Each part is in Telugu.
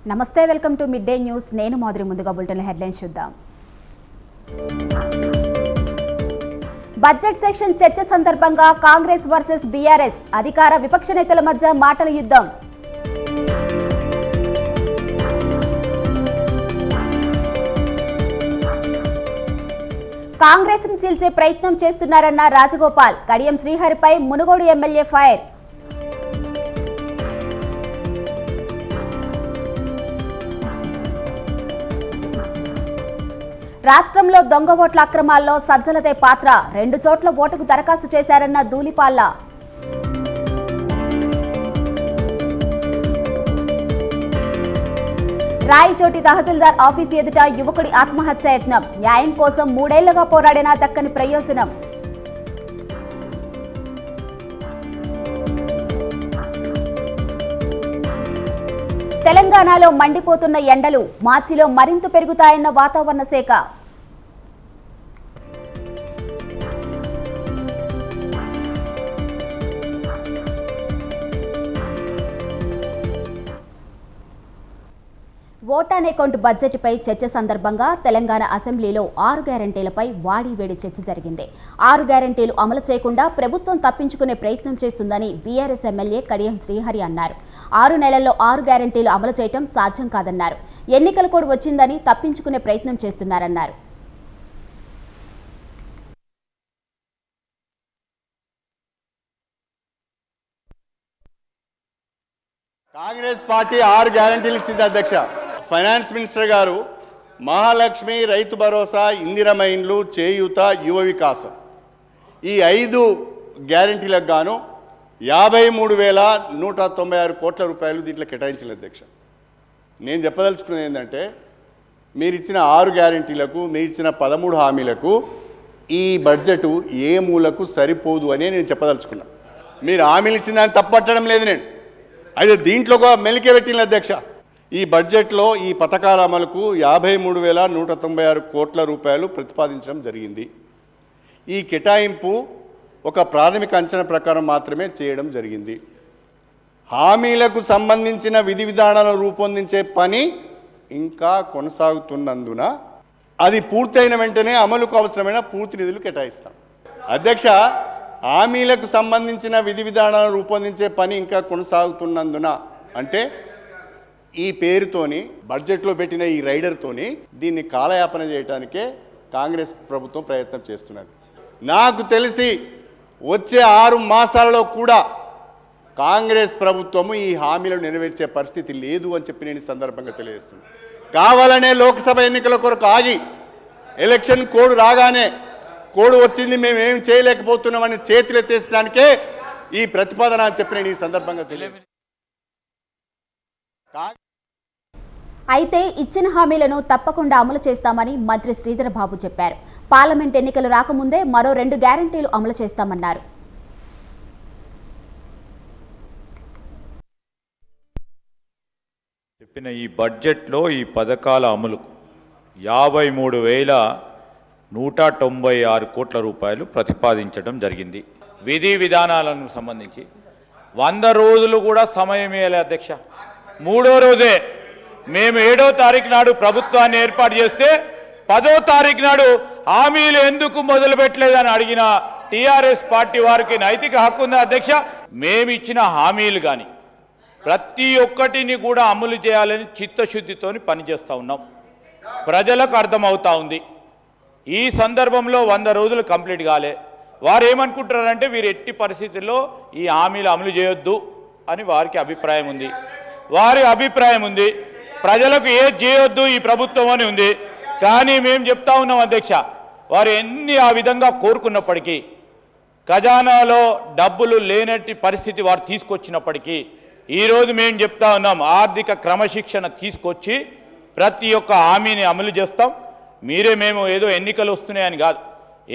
నమస్తే, welcome to mid day news. నేను మాధురి. ముందుగా బులెటిన్ హెడ్లైన్స్ చూద్దాం. బడ్జెట్ సెషన్ చర్చ సందర్భంగా కాంగ్రెస్ వర్సెస్ బీఆర్ఎస్ అధికార విపక్ష నేతల మధ్య మాటల యుద్ధం. కాంగ్రెస్ ను చీల్చే ప్రయత్నం చేస్తున్నారన్న రాజగోపాల్. కడియం శ్రీహరిపై మునుగోడు ఎమ్మెల్యే ఫైర్. రాష్ట్రంలో దొంగ ఓట్ల అక్రమాల్లో సజ్జలదే పాత్ర. 2 చోట్ల ఓటుకు దరఖాస్తు చేశారన్న ధూళిపాళ్ల. రాయచోటి తహసీల్దార్ ఆఫీసు ఎదుట యువకుడి ఆత్మహత్యాయత్నం. న్యాయం కోసం 3 ఏళ్లుగా పోరాడినా దక్కని ప్రయోజనం. తెలంగాణలో మండిపోతున్న ఎండలు. మార్చిలో మరింత పెరుగుతాయన్న వాతావరణ శాఖ. ఓటాన్ అకౌంట్ బడ్జెట్ పై చర్చ సందర్భంగా తెలంగాణ అసెంబ్లీలో 6 గ్యారెంటీలపై వాడివేడి చర్చ జరిగింది. 6 గ్యారెంటీలు అమలు చేయకుండా ప్రభుత్వం తప్పించుకునే ప్రయత్నం చేస్తుందని బీఆర్ఎస్ ఎమ్మెల్యే కడియం శ్రీహరి అన్నారు. 6 నెలల్లో 6 గ్యారెంటీలు అమలు చేయడం సాధ్యం కాదన్నారు. ఎన్నికల కోడ్ వచ్చిందని తప్పించుకునే ప్రయత్నం చేస్తున్నారన్నారు. కాంగ్రెస్ పార్టీ 6 గ్యారెంటీలు ఇచ్చింది అధ్యక్ష. ఫైనాన్స్ మినిస్టర్ గారు మహాలక్ష్మి, రైతు భరోసా, ఇందిరమ్మ ఇండ్లు, చేయూత, యువ వికాసం ఈ 5 గ్యారెంటీలకు గాను 53,196 కోట్ల రూపాయలు దీంట్లో కేటాయించారు అధ్యక్ష. నేను చెప్పదలుచుకున్నది ఏంటంటే, మీరు ఇచ్చిన 6 గ్యారెంటీలకు, మీరు ఇచ్చిన 13 హామీలకు ఈ బడ్జెట్ ఏ మూలకు సరిపోదు అని నేను చెప్పదలుచుకున్నా. మీరు హామీలు ఇచ్చిన దాన్ని తప్పట్టడం లేదు నేను. అయితే దీంట్లో ఒక మెలికే పెట్టిన అధ్యక్ష. ఈ బడ్జెట్లో ఈ పథకాల అమలుకు 53,196 కోట్ల రూపాయలు ప్రతిపాదించడం జరిగింది. ఈ కేటాయింపు ఒక ప్రాథమిక అంచనా ప్రకారం మాత్రమే చేయడం జరిగింది. హామీలకు సంబంధించిన విధి విధానాలను రూపొందించే పని ఇంకా కొనసాగుతున్నందున అది పూర్తయిన వెంటనే అమలుకు అవసరమైన పూర్తి నిధులు కేటాయిస్తాం. అధ్యక్ష, హామీలకు సంబంధించిన విధి విధానాలను రూపొందించే పని ఇంకా కొనసాగుతున్నందున అంటే ఈ పేరుతోని బడ్జెట్లో పెట్టిన ఈ రైడర్తోని దీన్ని కాలయాపన చేయడానికే కాంగ్రెస్ ప్రభుత్వం ప్రయత్నం చేస్తున్నది. నాకు తెలిసి వచ్చే 6 మాసాలలో కూడా కాంగ్రెస్ ప్రభుత్వము ఈ హామీలను నెరవేర్చే పరిస్థితి లేదు అని చెప్పి నేను ఈ సందర్భంగా తెలియజేస్తున్నాను. కావాలనే లోక్సభ ఎన్నికల కొరకు ఆగి ఎలక్షన్ కోడ్ రాగానే కోడ్ వచ్చింది, మేము ఏం చేయలేకపోతున్నామని చేతులు ఎత్తేసడానికే ఈ ప్రతిపాదన అని చెప్పి నేను ఈ సందర్భంగా తెలియదు. అయితే ఇచ్చిన హామీలను తప్పకుండా అమలు చేస్తామని మంత్రి శ్రీధర్ బాబు చెప్పారు. పార్లమెంట్ ఎన్నికలు రాకముందే మరో 2 గ్యారెంటీలు అమలు చేస్తామన్నారు. చెప్పిన ఈ బడ్జెట్లో ఈ పథకాల అమలుకు 53,196 కోట్ల రూపాయలు ప్రతిపాదించడం జరిగింది. విధి విధానాలకు సంబంధించి 100 రోజులు కూడా సమయం ఇవ్వాలి అధ్యక్ష. 3వ రోజే మేము 7వ తారీఖు నాడు ప్రభుత్వాన్ని ఏర్పాటు చేస్తే 10వ తారీఖు నాడు హామీలు ఎందుకు మొదలు పెట్టలేదని అడిగిన టీఆర్ఎస్ పార్టీ వారికి నైతిక హక్కు ఉంది అధ్యక్ష. మేము ఇచ్చిన హామీలు కానీ ప్రతి ఒక్కటిని కూడా అమలు చేయాలని చిత్తశుద్ధితో పనిచేస్తూ ఉన్నాం. ప్రజలకు అర్థమవుతా ఉంది. ఈ సందర్భంలో 100 రోజులు కంప్లీట్ కాలే. వారు ఏమనుకుంటున్నారంటే వీరు ఎట్టి పరిస్థితుల్లో ఈ హామీలు అమలు చేయొద్దు అని వారికి అభిప్రాయం ఉంది. వారి అభిప్రాయం ఉంది, ప్రజలకు ఏది చేయొద్దు ఈ ప్రభుత్వం అని ఉంది. కానీ మేము చెప్తా ఉన్నాం అధ్యక్ష, వారు ఎన్ని ఆ విధంగా కోరుకున్నప్పటికీ, ఖజానాలో డబ్బులు లేనట్టి పరిస్థితి వారు తీసుకొచ్చినప్పటికీ ఈరోజు మేము చెప్తా ఉన్నాం, ఆర్థిక క్రమశిక్షణ తీసుకొచ్చి ప్రతి ఒక్క హామీని అమలు చేస్తాం. మేము ఏదో ఎన్నికలు వస్తున్నాయని కాదు,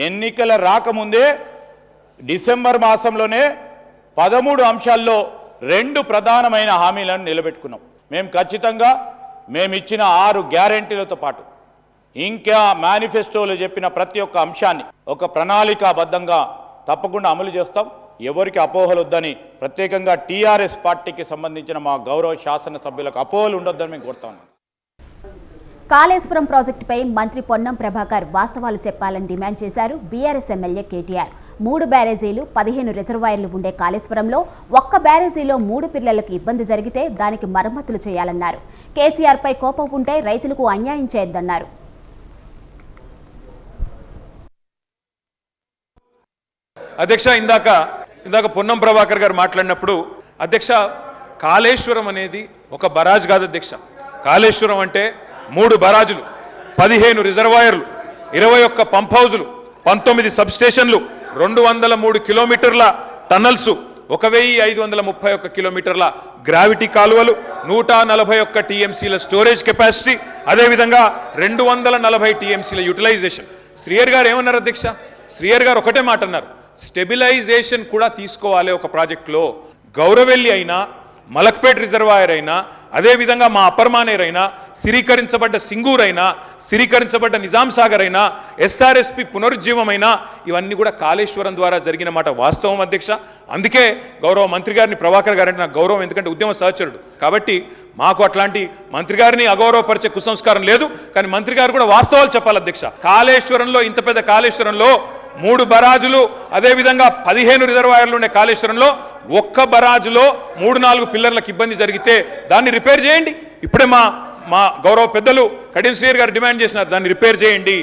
ఎన్నికల రాకముందే డిసెంబర్ మాసంలోనే 13 అంశాల్లో 2 ప్రధానమైన హామీలను నిలబెట్టుకున్నాం. మేము ఖచ్చితంగా మేము ఇచ్చిన 6 గ్యారెంటీలతో పాటు ఇంకా మేనిఫెస్టోలో చెప్పిన ప్రతి ఒక్క అంశాన్ని ఒక ప్రణాళికాబద్ధంగా తప్పకుండా అమలు చేస్తాం. ఎవరికి అపోహలు వద్దని ప్రత్యేకంగా టీఆర్ఎస్ పార్టీకి సంబంధించిన మా గౌరవ శాసనసభ్యులకు అపోహలు ఉండొద్దని మేము కోరుతా ఉన్నాం. కాళేశ్వరం ప్రాజెక్టుపై మంత్రి పొన్నం ప్రభాకర్ వాస్తవాలు చెప్పాలని డిమాండ్ చేశారు బీఆర్ఎస్ ఎమ్మెల్యే కేటీఆర్. 3 బ్యారేజీలు 15 రిజర్వాయర్లు ఉండే కాళేశ్వరంలో ఒక్క బ్యారేజీలో 3 పిల్లలకు ఇబ్బంది జరిగితే దానికి మరమ్మతులు చేయాలన్నారు. కేసీఆర్పై కోపం ఉంటే రైతులకు అన్యాయం చేయొద్దన్నారు. అధ్యక్ష, ఇందాక పొన్నం ప్రభాకర్ గారు మాట్లాడినప్పుడు అధ్యక్ష, కాళేశ్వరం అనేది ఒక బరాజ్ కాదు అధ్యక్ష. కాళేశ్వరం అంటే 3 బరాజులు, 15 రిజర్వాయర్లు, 21 పంప్ హౌజులు, 19 సబ్ స్టేషన్లు, 203 కిలోమీటర్ల టన్నల్స్, 1531 కిలోమీటర్ల గ్రావిటీ కాలువలు, 141 టీఎంసీల స్టోరేజ్ కెపాసిటీ, అదేవిధంగా 240 టీఎంసీల యూటిలైజేషన్. శ్రీయర్ గారు ఏమన్నారు అధ్యక్ష? శ్రీయర్ గారు ఒకటే మాట అన్నారు, స్టెబిలైజేషన్ కూడా తీసుకోవాలి ఒక ప్రాజెక్టులో. గౌరవెల్లి అయినా, మలక్పేట్ రిజర్వాయర్ అయినా, అదేవిధంగా మా అప్పర్ మానేర్ అయినా, స్థిరీకరించబడ్డ సింగూర్ అయినా, స్థిరీకరించబడ్డ నిజాం సాగర్ అయినా, ఎస్ఆర్ఎస్పి పునరుజ్జీవమైనా, ఇవన్నీ కూడా కాళేశ్వరం ద్వారా జరిగిన మాట వాస్తవం అధ్యక్ష. అందుకే గౌరవ మంత్రి గారిని, ప్రభాకర్ గారు అంటే నాకు గౌరవం, ఎందుకంటే ఉద్యమ సహచరుడు కాబట్టి మాకు అట్లాంటి మంత్రి గారిని అగౌరవపరిచే కుసంస్కారం లేదు. కానీ మంత్రి గారు కూడా వాస్తవాలు చెప్పాలి అధ్యక్ష. కాళేశ్వరంలో, ఇంత పెద్ద కాళేశ్వరంలో 3 బరాజులు, అదేవిధంగా 15 రిజర్వాయర్లు ఉండే కాళేశ్వరంలో ఒక్క బరాజులో 3-4 పిల్లర్లకు ఇబ్బంది జరిగితే దాన్ని రిపేర్ చేయండి. ఇప్పుడే మా గౌరవ పెద్దలు కడియం శ్రీయర్ గారు డిమాండ్ చేసినారు, దాన్ని రిపేర్ చేయండి.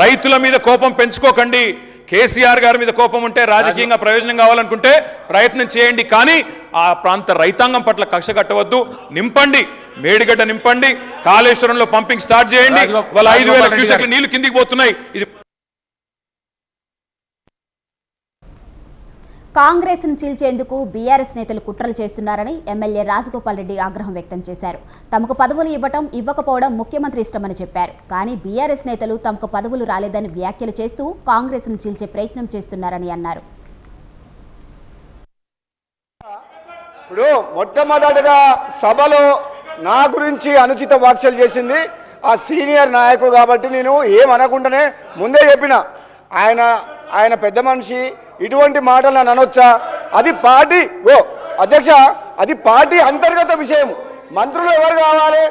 రైతుల మీద కోపం పెంచుకోకండి. కేసీఆర్ గారి మీద కోపం ఉంటే, రాజకీయంగా ప్రయోజనం కావాలనుకుంటే ప్రయత్నం చేయండి, కానీ ఆ ప్రాంత రైతాంగం పట్ల కక్ష కట్టవద్దు. నింపండి, మేడిగడ్డ నింపండి, కాళేశ్వరంలో పంపింగ్ స్టార్ట్ చేయండి. వాళ్ళ 5,000 క్యూసెక్ల నీళ్లు కిందికి పోతున్నాయి. ఇది కాంగ్రెస్ను చీల్చేందుకు బీఆర్ఎస్ నేతలు కుట్రలు చేస్తున్నారని ఎమ్మెల్యే రాజగోపాల్ రెడ్డి ఆగ్రహం వ్యక్తం చేశారు. తమకు పదవులు ఇవ్వకపోవడం ముఖ్యమంత్రి ఇష్టమని చెప్పారు. కానీ బీఆర్ఎస్ నేతలు తమకు పదవులు రాలేదని వ్యాఖ్యలు చేస్తూ కాంగ్రెస్ను చీల్చే ప్రయత్నం చేస్తున్నారని అన్నారు. ఇప్పుడు మొట్టమొదటిగా సభలో నా గురించి అనుచిత వ్యాఖ్యలు చేసింది ఆ సీనియర్ నాయకుడు కాబట్టి నేను ఏమనకుండానే ముందే చెప్పిన, ఆయన పెద్ద మనిషి, ఇటువంటి మాటలు నన్ను అనొచ్చా? అది పార్టీ అధ్యక్ష, అది పార్టీ అంతర్గత విషయం. మంత్రులు ఎవరు కావాలి,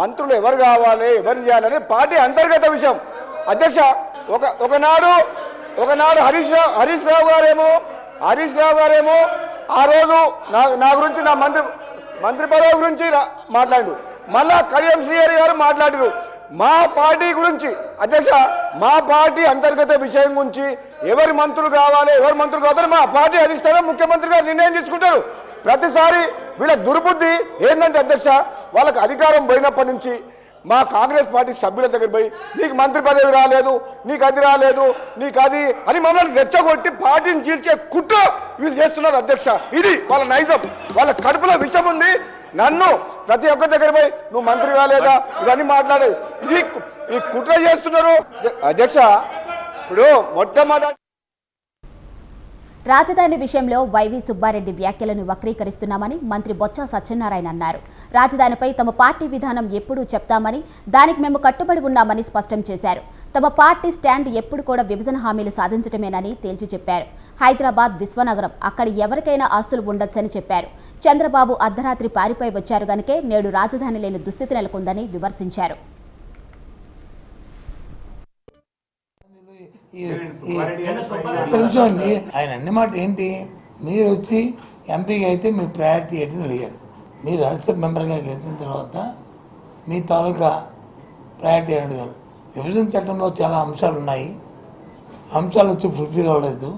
మంత్రులు ఎవరు కావాలి, ఎవరిని చేయాలని పార్టీ అంతర్గత విషయం అధ్యక్ష. ఒకనాడు హరీష్ రావు గారేమో ఆ రోజు నా గురించి, నా మంత్రి పదవి గురించి మాట్లాడు. మళ్ళా కడియం శ్రీహరి గారు మాట్లాడారు మా పార్టీ గురించి. అధ్యక్ష, మా పార్టీ అంతర్గత విషయం గురించి ఎవరి మంత్రులు కావాలి, మా పార్టీ అధిష్టానం ముఖ్యమంత్రి గారు నిర్ణయం తీసుకుంటారు. ప్రతిసారి వీళ్ళ దుర్బుద్ధి ఏంటంటే అధ్యక్ష, వాళ్ళకి అధికారం పోయినప్పటి నుంచి మా కాంగ్రెస్ పార్టీ సభ్యుల దగ్గర పోయి నీకు మంత్రి పదవి రాలేదు, నీకు అది రాలేదు, నీకు అది అని మమ్మల్ని రెచ్చగొట్టి పార్టీని చీల్చే కుట్ర వీళ్ళు చేస్తున్నారు అధ్యక్ష. ఇది వాళ్ళ నైజం, వాళ్ళ కడుపులో విషం ఉంది. నన్ను ప్రతి ఒక్కరి దగ్గర పోయి నువ్వు మంత్రి కాలేదా ఇవన్నీ మాట్లాడేది, ఇది ఈ కుట్ర చేస్తున్నారు అధ్యక్ష. ఇప్పుడు మొట్టమొదటి రాజధాని విషయంలో వైవి సుబ్బారెడ్డి వ్యాఖ్యలను వక్రీకరిస్తున్నామని మంత్రి బొత్స సత్యనారాయణ అన్నారు. రాజధానిపై తమ పార్టీ విధానం ఎప్పుడూ చెప్తామని, దానికి మేము కట్టుబడి ఉన్నామని స్పష్టం చేశారు. తమ పార్టీ స్టాండ్ ఎప్పుడు కూడా విభజన హామీలు సాధించడమేనని తేల్చి చెప్పారు. హైదరాబాద్ విశ్వనగరం, అక్కడ ఎవరికైనా ఆస్తులు ఉండొచ్చని చెప్పారు. చంద్రబాబు అర్ధరాత్రి పారిపోయి వచ్చారు గనుకే నేడు రాజధాని లేని దుస్థితి నెలకొందని విమర్శించారు. ఆయన అన్ని మాట ఏంటి, మీరు వచ్చి ఎంపీగా అయితే మీ ప్రయారిటీ ఏంటని అడిగారు. మీరు రాజ్యసభ మెంబర్గా గెలిచిన తర్వాత మీ తాలూకా ప్రయారిటీ అని అడిగారు. విభజన చట్టంలో చాలా అంశాలు ఉన్నాయి, అంశాలు వచ్చి ఫుల్ఫిల్ అవ్వలేదు.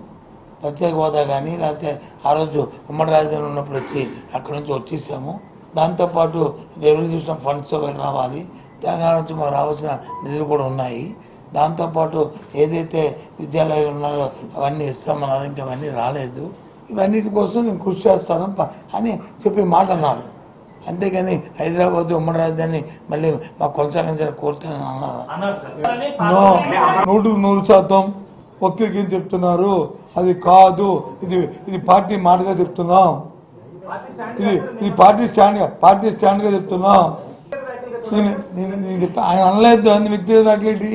ప్రత్యేక హోదా కానీ, లేకపోతే ఆ రోజు ఉమ్మడి రాజధాని ఉన్నప్పుడు వచ్చి అక్కడి నుంచి వచ్చేసాము. దాంతోపాటు రెవల్యూషన్ ఫండ్స్ రావాలి, తెలంగాణ నుంచి మాకు రావాల్సిన నిధులు కూడా ఉన్నాయి. దాంతోపాటు ఏదైతే విద్యాలయాలు ఉన్నారో అవన్నీ ఇస్తామన్నారు, ఇంకా అవన్నీ రాలేదు. ఇవన్నిటి కోసం నేను కృషి చేస్తాను అని చెప్పి మాట అన్నారు. అంతేగాని హైదరాబాద్ ఉమ్మడి రాజధాని మళ్ళీ మాకు కొనసాగించాలని కోరుతానని అన్నారు. 100% ఒక్కరికి చెప్తున్నారు, అది కాదు, ఇది పార్టీ మాటగా చెప్తున్నాం, ఇది పార్టీ స్టాండ్గా చెప్తున్నాం. నేను చెప్తా, ఆయన అనలేదు అని వ్యక్తిగత వ్యాఖ్యలేంటి?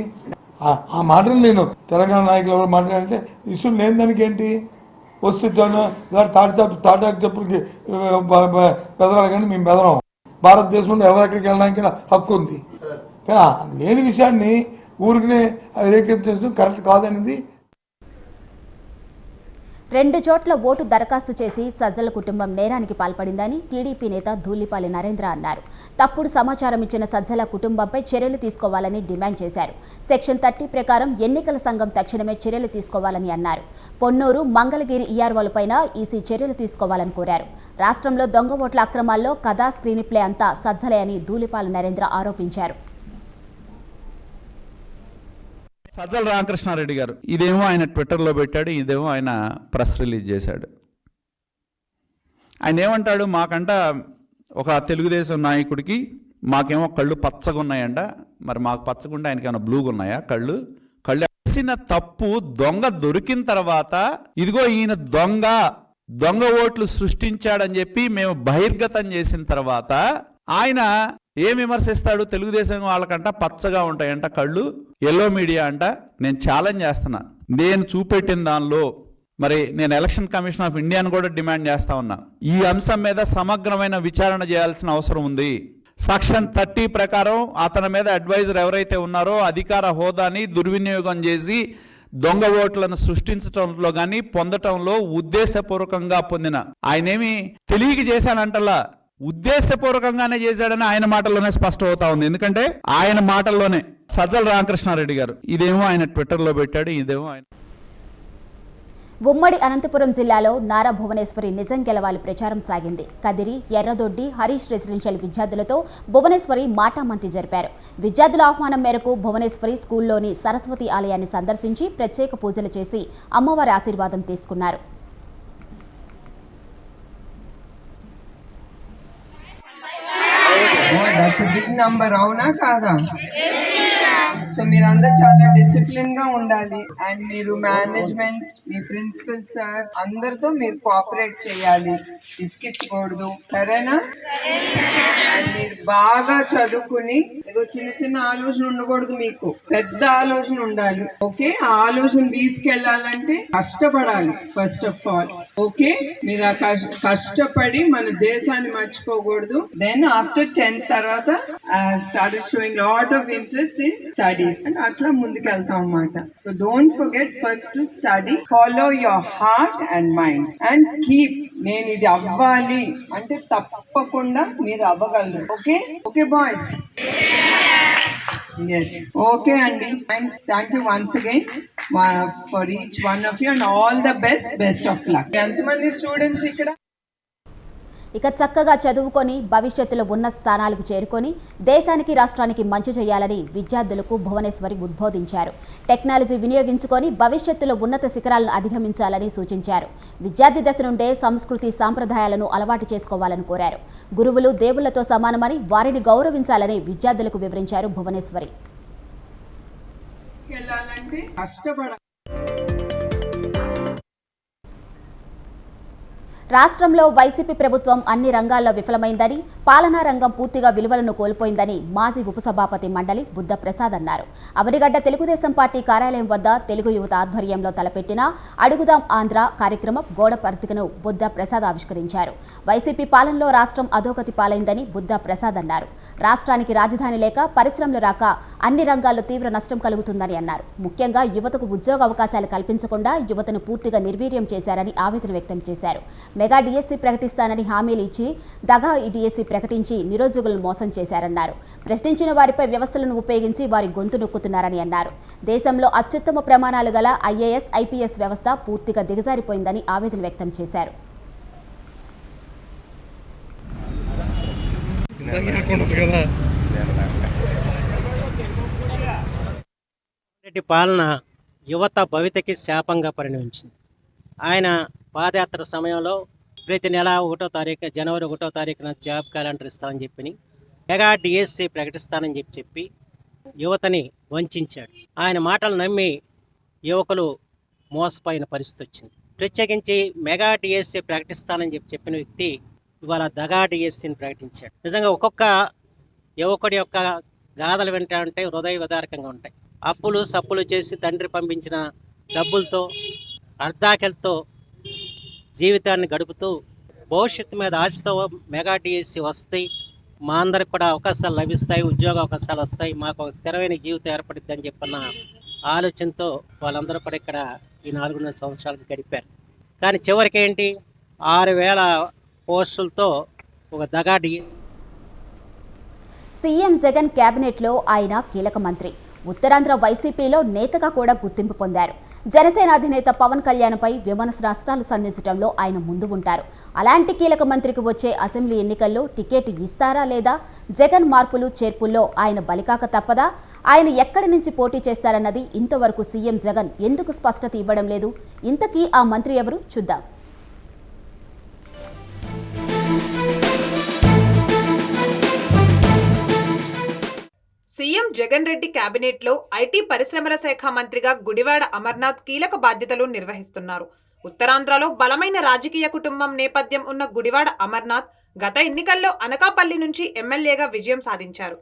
ఆ మాటలు నేను తెలంగాణ నాయకులు ఎవరు మాట్లాడంటే ఇష్యూ లేని దానికి ఏంటి? వస్తు తాటాకు చెప్పులకి బెదరాలి, కానీ మేము బెదరం. భారతదేశంలో ఎవరెక్కడికి వెళ్ళడానికి హక్కు ఉంది, కానీ లేని విషయాన్ని ఊరికి రేకెత్తించడం కరెక్ట్ కాదనేది. 2 చోట్ల ఓటు దరఖాస్తు చేసి సజ్జల కుటుంబం నేరానికి పాల్పడిందని టీడీపీ నేత ధూళిపాలి నరేంద్ర అన్నారు. తప్పుడు సమాచారం ఇచ్చిన సజ్జల కుటుంబంపై చర్యలు తీసుకోవాలని డిమాండ్ చేశారు. సెక్షన్ 30 ప్రకారం ఎన్నికల సంఘం తక్షణమే చర్యలు తీసుకోవాలని అన్నారు. పొన్నూరు, మంగళగిరి ఈఆర్ఓలపైన ఈసీ చర్యలు తీసుకోవాలని కోరారు. రాష్ట్రంలో దొంగ ఓట్ల అక్రమాల్లో కథా స్క్రీన్ ప్లే అంతా సజ్జలే అని ధూళిపాలి నరేంద్ర ఆరోపించారు. సజ్జల రామకృష్ణారెడ్డి గారు ఇదేమో ఆయన ట్విట్టర్లో పెట్టాడు, ఇదేమో ఆయన ప్రెస్ రిలీజ్ చేశాడు. ఆయన ఏమంటాడు, మాకంట ఒక తెలుగుదేశం నాయకుడికి మాకేమో కళ్ళు పచ్చగా ఉన్నాయంట, మరి మాకు పచ్చగుండా ఆయనకి ఏమైనా బ్లూగా ఉన్నాయా కళ్ళు వేసిన తప్పు దొంగ దొరికిన తర్వాత ఇదిగో ఈయన దొంగ ఓట్లు సృష్టించాడని చెప్పి మేము బహిర్గతం చేసిన తర్వాత ఆయన ఏం విమర్శిస్తాడు, తెలుగుదేశం వాళ్ళకంట పచ్చగా ఉంటాయంట కళ్ళు, ఎల్లో మీడియా అంట. నేను ఛాలెంజ్ చేస్తున్నా, నేను చూపెట్టిన దానిలో మరి నేను ఎలక్షన్ కమిషన్ ఆఫ్ ఇండియాను కూడా డిమాండ్ చేస్తా ఉన్నా, ఈ అంశం మీద సమగ్రమైన విచారణ చేయాల్సిన అవసరం ఉంది. సెక్షన్ 30 ప్రకారం అతని మీద అడ్వైజర్ ఎవరైతే ఉన్నారో అధికార హోదాని దుర్వినియోగం చేసి దొంగ ఓట్లను సృష్టించడంలో కానీ పొందటంలో ఉద్దేశపూర్వకంగా పొందిన, ఆయనేమి తెలియక చేశానంటలా, ఉద్దేశపూర్వకంగానే చేశాడని ఆయన మాటల్లోనే స్పష్టం అవుతా ఉంది. ఎందుకంటే ఆయన మాటల్లోనే సజ్జల రామకృష్ణారెడ్డి గారు ఇదేమో ఆయన ట్విట్టర్లో పెట్టాడు, ఇదేమో ఆయన. ఉమ్మడి అనంతపురం జిల్లాలో నారా భువనేశ్వరి నిజం గెలవాలి ప్రచారం సాగింది. కదిరి, ఎర్రదొడ్డి, హరీష్ రెసిడెన్షియల్ విద్యార్థులతో భువనేశ్వరి మాటామంతి జరిపారు. విద్యార్థుల ఆహ్వానం మేరకు భువనేశ్వరి స్కూల్లోని సరస్వతి ఆలయాన్ని సందర్శించి ప్రత్యేక పూజలు చేసి అమ్మవారి ఆశీర్వాదం తీసుకున్నారు. That's a big number, అవునా కాదా? సో మీరందరూ చాలా డిసిప్లిన్ గా ఉండాలి. అండ్ మీరు మేనేజ్మెంట్, మీ ప్రిన్సిపల్ సార్ అందరితో మీరు కోఆపరేట్ చేయాలి, ఇసుకిచ్చకూడదు, సరేనా? అండ్ మీరు బాగా చదువుకుని ఏదో చిన్న ఆలోచన ఉండకూడదు, మీకు పెద్ద ఆలోచన ఉండాలి. ఓకే, ఆ ఆలోచన తీసుకెళ్లాలంటే కష్టపడాలి ఫస్ట్ ఆఫ్ ఆల్. ఓకే, మీరు ఆ కష్టపడి మన దేశాన్ని మర్చిపోకూడదు. దెన్ ఆఫ్టర్ 10th తర్వాత started showing lot of interest in studies, and అట్లా ముందుకు వెళ్తాం అన్నమాట. So don't forget first to study, follow your heart and mind and keep, నేను ఇది అవ్వాలి అంటే తప్పకుండా మీరు అవ్వగలరు. Okay okay boys, yes, okay అండి. and thank you once again for each one of you and all the best of luck. ఎంతమంది స్టూడెంట్స్ ఇక్కడ? ఇక చక్కగా చదువుకొని భవిష్యత్తులో ఉన్న స్థానాలకు చేరుకొని దేశానికి, రాష్ట్రానికి మంచి చేయాలని విద్యార్థులకు భువనేశ్వరి ఉద్బోధించారు. టెక్నాలజీ వినియోగించుకొని భవిష్యత్తులో ఉన్నత శిఖరాలను అధిగమించాలని సూచించారు. విద్యార్థి దశ నుండే సంస్కృతి, సాంప్రదాయాలను అలవాటు చేసుకోవాలని కోరారు. గురువులు దేవుళ్లతో సమానమని, వారిని గౌరవించాలని విద్యార్థులకు వివరించారు భువనేశ్వరి. రాష్ట్రంలో వైసీపీ ప్రభుత్వం అన్ని రంగాల్లో విఫలమైందని, పాలనా రంగం పూర్తిగా విలువలను కోల్పోయిందని మాజీ ఉపసభాపతి మండలి బుద్ధ ప్రసాద్ అన్నారు. అవనిగడ్డ తెలుగుదేశం పార్టీ కార్యాలయం వద్ద తెలుగు యువత ఆధ్వర్యంలో తలపెట్టిన అడుగుదాం ఆంధ్ర కార్యక్రమం గోడ పత్రికను బుద్ధ ప్రసాద్ ఆవిష్కరించారు. వైసీపీ పాలనలో రాష్ట్రం అధోగతి పాలైందని బుద్ధ ప్రసాద్ అన్నారు. రాష్ట్రానికి రాజధాని లేక, పరిశ్రమలు రాక అన్ని రంగాల్లో తీవ్ర నష్టం కలుగుతుందని అన్నారు. ముఖ్యంగా యువతకు ఉద్యోగ అవకాశాలు కల్పించకుండా యువతను పూర్తిగా నిర్వీర్యం చేశారని ఆవేదన వ్యక్తం చేశారు. మెగా డిఎస్సీ ప్రకటిస్తానని హామీలు ఇచ్చి దగా డిఎస్సీ ప్రకటించి నిరుద్యోగులను మోసం చేశారన్నారు. ప్రశ్నించిన వారిపై వ్యవస్థలను ఉపయోగించి వారి గొంతు నొక్కుతున్నారని అన్నారు. దేశంలో అత్యుత్తమ ప్రమాణాలు గల ఐఏఎస్, ఐపీఎస్ వ్యవస్థ పూర్తిగా దిగజారిపోయిందని ఆవేదన వ్యక్తం చేశారు. పాలన యువత భవితకి శాపంగా పరిణమించింది. ఆయన పాదయాత్ర సమయంలో ప్రతి నెల 1వ తారీఖు, జనవరి 1వ తారీఖున జాబ్ క్యాలెండర్ ఇస్తానని చెప్పి మెగా డిఎస్సీ ప్రకటిస్తానని చెప్పి యువతని వంచాడు. ఆయన మాటలు నమ్మి యువకులు మోసపోయిన పరిస్థితి వచ్చింది. ప్రత్యేకించి మెగా డిఎస్సీ ప్రకటిస్తానని చెప్పిన వ్యక్తి ఇవాళ దగా డిఎస్సీని ప్రకటించాడు. నిజంగా ఒక్కొక్క యువకుడి యొక్క గాథలు వింటారంటే హృదయ విదారకంగా ఉంటాయి. అప్పులు సప్పులు చేసి తండ్రి పంపించిన డబ్బులతో, అర్ధాకెలతో జీవితాన్ని గడుపుతూ భవిష్యత్తు మీద ఆశతో మెగా డిఎస్సి వస్తాయి, మా అందరికి కూడా అవకాశాలు లభిస్తాయి, ఉద్యోగ అవకాశాలు వస్తాయి, మాకు ఒక స్థిరమైన జీవితం ఏర్పడుద్ది అని చెప్పన్న ఆలోచనతో వాళ్ళందరూ కూడా ఇక్కడ ఈ 4.5 సంవత్సరాలకు గడిపారు. కానీ చివరికి ఏంటి, 6,000 పోస్టులతో ఒక దగా సీఎం జగన్ కేబినెట్లో ఆయన కీలక మంత్రి. ఉత్తరాంధ్ర వైసీపీలో నేతగా కూడా గుర్తింపు పొందారు. జనసేన అధినేత పవన్ కళ్యాణ్పై విమర్శనాస్త్రాలు సంధించడంలో ఆయన ముందు ఉంటారు. అలాంటి కీలక మంత్రికి వచ్చే అసెంబ్లీ ఎన్నికల్లో టికెట్ ఇస్తారా లేదా, జగన్ మార్పులు చేర్పుల్లో ఆయన బలికాక తప్పదా, ఆయన ఎక్కడి నుంచి పోటీ చేస్తారన్నది ఇంతవరకు సీఎం జగన్ ఎందుకు స్పష్టత ఇవ్వడం లేదు? ఇంతకీ ఆ మంత్రి ఎవరు చూద్దాం. సీఎం జగన్ రెడ్డి కేబినెట్లో ఐటీ పరిశ్రమల శాఖ మంత్రిగా గుడివాడ అమర్నాథ్ కీలక బాధ్యతలు నిర్వహిస్తున్నారు. ఉత్తరాంధ్రలో బలమైన రాజకీయ కుటుంబం నేపథ్యం ఉన్న గుడివాడ అమర్నాథ్ గత ఎన్నికల్లో అనకాపల్లి నుంచి ఎమ్మెల్యేగా విజయం సాధించారు.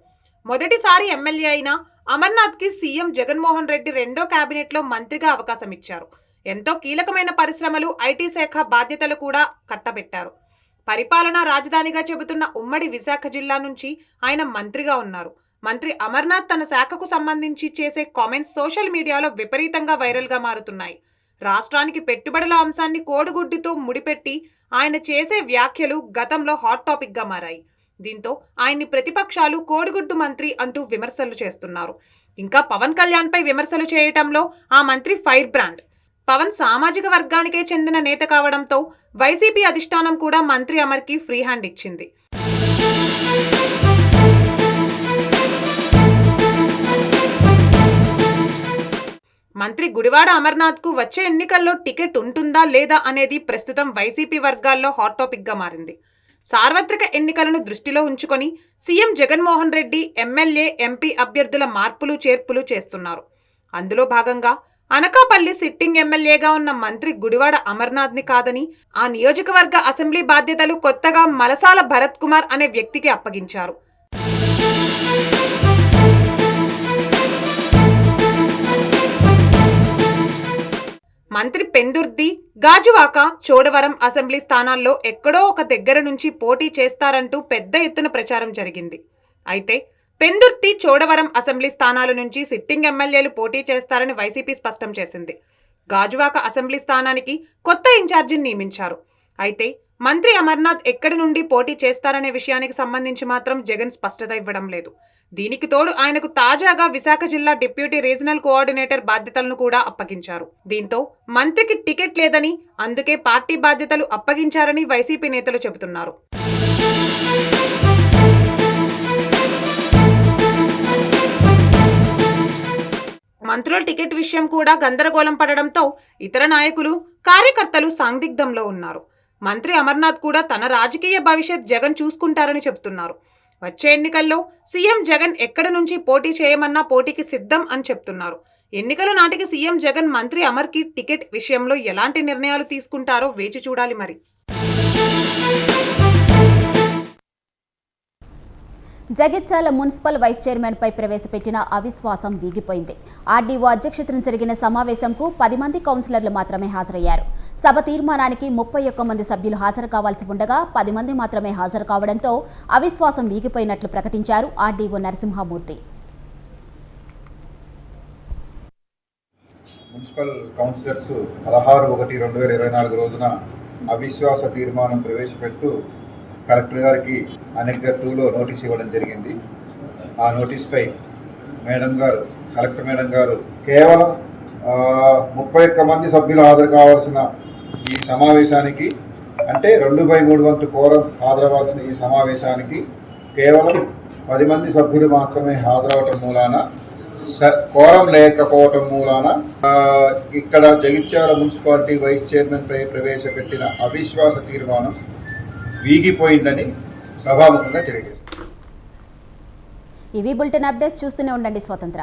మొదటిసారి ఎమ్మెల్యే అయిన అమర్నాథ్కి సీఎం జగన్మోహన్ రెడ్డి రెండో కేబినెట్లో మంత్రిగా అవకాశం ఇచ్చారు. ఎంతో కీలకమైన పరిశ్రమలు, ఐటీ శాఖ బాధ్యతలు కూడా కట్టబెట్టారు. పరిపాలనా రాజధానిగా చెబుతున్న ఉమ్మడి విశాఖ జిల్లా నుంచి ఆయన మంత్రిగా ఉన్నారు. మంత్రి అమర్నాథ్ తన శాఖకు సంబంధించి చేసే కామెంట్స్ సోషల్ మీడియాలో విపరీతంగా వైరల్గా మారుతున్నాయి. రాష్ట్రానికి పెట్టుబడుల అంశాన్ని కోడిగుడ్డుతో ముడిపెట్టి ఆయన చేసే వ్యాఖ్యలు గతంలో హాట్ టాపిక్గా మారాయి. దీంతో ఆయన్ని ప్రతిపక్షాలు కోడిగుడ్డు మంత్రి అంటూ విమర్శలు చేస్తున్నారు. ఇంకా పవన్ కళ్యాణ్పై విమర్శలు చేయటంలో ఆ మంత్రి ఫైర్ బ్రాండ్. పవన్ సామాజిక వర్గానికే చెందిన నేత కావడంతో వైసీపీ అధిష్టానం కూడా మంత్రి అమర్కి ఫ్రీ హ్యాండ్ ఇచ్చింది. మంత్రి గుడివాడ అమర్నాథ్కు వచ్చే ఎన్నికల్లో టికెట్ ఉంటుందా లేదా అనేది ప్రస్తుతం వైసీపీ వర్గాల్లో హాట్ టాపిక్గా మారింది. సార్వత్రిక ఎన్నికలను దృష్టిలో ఉంచుకొని CM Jaganmohan Reddy MLA, MP అభ్యర్థుల మార్పులు చేర్పులు చేస్తున్నారు. అందులో భాగంగా అనకాపల్లి సిట్టింగ్ ఎమ్మెల్యేగా ఉన్న మంత్రి గుడివాడ అమర్నాథ్ని కాదని ఆ నియోజకవర్గ అసెంబ్లీ బాధ్యతలు కొత్తగా మలసాల భరత్ కుమార్ అనే వ్యక్తికి అప్పగించారు. మంత్రి పెందుర్తి, గాజువాక, చోడవరం అసెంబ్లీ స్థానాల్లో ఎక్కడో ఒక దగ్గర నుంచి పోటీ చేస్తారంటూ పెద్ద ఎత్తున ప్రచారం జరిగింది. అయితే పెందుర్తి, చోడవరం అసెంబ్లీ స్థానాల నుంచి సిట్టింగ్ ఎమ్మెల్యేలు పోటీ చేస్తారని వైసీపీ స్పష్టం చేసింది. గాజువాక అసెంబ్లీ స్థానానికి కొత్త ఇన్ఛార్జిని నియమించారు. అయితే మంత్రి అమర్నాథ్ ఎక్కడి నుండి పోటీ చేస్తారనే విషయానికి సంబంధించి మాత్రం జగన్ స్పష్టత ఇవ్వడం లేదు. దీనికి తోడు ఆయనకు తాజాగా విశాఖ జిల్లా డిప్యూటీ రీజనల్ కోఆర్డినేటర్ బాధ్యతలను కూడా అప్పగించారు. దీంతో మంత్రికి టికెట్ లేదని, అందుకే పార్టీ బాధ్యతలు అప్పగించారని వైసీపీ నేతలు చెబుతున్నారు. మంత్రుల టికెట్ విషయం కూడా గందరగోళం పడడంతో ఇతర నాయకులు, కార్యకర్తలు సందిగ్ధంలో ఉన్నారు. మంత్రి అమర్నాథ్ కూడా తన రాజకీయ భవిష్యత్ జగన్ చూసుకుంటారని చెబుతున్నారు. వచ్చే ఎన్నికల్లో సీఎం జగన్ ఎక్కడి నుంచి పోటీ చేయమన్నా పోటీకి సిద్ధం అని చెప్తున్నారు. ఎన్నికల నాటికి సీఎం జగన్ మంత్రి అమర్కి టికెట్ విషయంలో ఎలాంటి నిర్ణయాలు తీసుకుంటారో వేచి చూడాలి. మరి జగిత్యాల మున్సిపల్ వైస్ చైర్మన్ పై ప్రవేశపెట్టిన అవిశ్వాసం వీగిపోయింది. ఆర్డీఓ అధ్యక్షతన జరిగిన సమావేశంకు 10 మంది కౌన్సిలర్లు మాత్రమే హాజరయ్యారు. సభ తీర్మానానికి 31 మంది సభ్యులు హాజరు కావాల్సి ఉండగా 10 మంది మాత్రమే హాజరు కావడంతో అవిశ్వాసం వీగిపోయినట్లు ప్రకటించారు ఆర్డీఓ నరసింహమూర్తి. మున్సిపల్ కౌన్సిలర్స్ 16/1/2024 రోజున అవిశ్వాస తీర్మానం ప్రవేశపెడుతూ కలెక్టర్ గారికి అనెక్జర్ 2లో నోటీస్ ఇవ్వడం జరిగింది. ఆ నోటీస్పై కలెక్టర్ మేడం గారు కేవలం 31 మంది సభ్యులు హాజరు కావాల్సిన ఈ సమావేశానికి, అంటే 2/3 వంతు కోరం హాజరవ్వాల్సిన ఈ సమావేశానికి కేవలం 10 మంది సభ్యులు మాత్రమే హాజరవటం మూలాన, కోరం లేకపోవటం మూలాన ఇక్కడ జగిత్యాల మున్సిపాలిటీ వైస్ చైర్మన్ పై ప్రవేశపెట్టిన అవిశ్వాస తీర్మానం వీగిపోయిందని సభాముఖంగా తెలియజేస్తారు. ఇవి బులెటిన్ అప్డేట్స్. చూస్తూనే ఉండండి స్వతంత్ర.